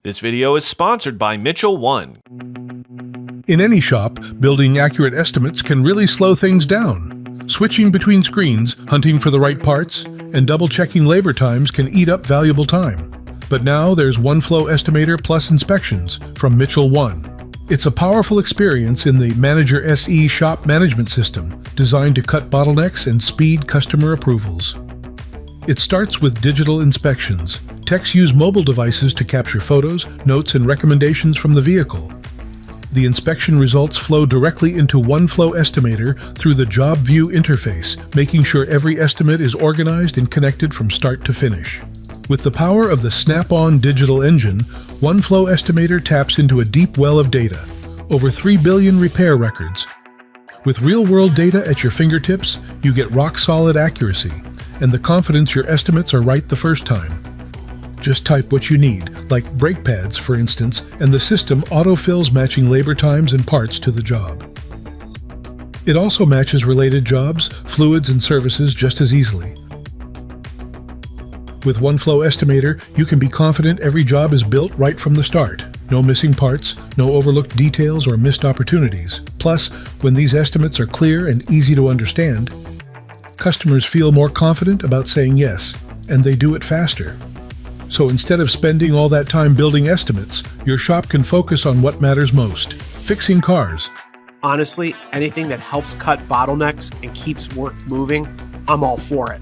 This video is sponsored by Mitchell One. In any shop, building accurate estimates can really slow things down. Switching between screens, hunting for the right parts, and double-checking labor times can eat up valuable time. But now there's OneFlow Estimator Plus Inspections from Mitchell One. It's a powerful experience in the Manager SE shop management system, designed to cut bottlenecks and speed customer approvals. It starts with digital inspections. Techs use mobile devices to capture photos, notes, and recommendations from the vehicle. The inspection results flow directly into OneFlow Estimator through the Job View interface, making sure every estimate is organized and connected from start to finish. With the power of the Snap-on digital engine, OneFlow Estimator taps into a deep well of data, over 3 billion repair records. With real-world data at your fingertips, you get rock-solid accuracy and the confidence your estimates are right the first time. Just type what you need, like brake pads, for instance, and the system autofills matching labor times and parts to the job. It also matches related jobs, fluids, and services just as easily. With OneFlow Estimator, you can be confident every job is built right from the start. No missing parts, no overlooked details or missed opportunities. Plus, when these estimates are clear and easy to understand, customers feel more confident about saying yes, and they do it faster. So instead of spending all that time building estimates, your shop can focus on what matters most: fixing cars. Honestly, anything that helps cut bottlenecks and keeps work moving, I'm all for it.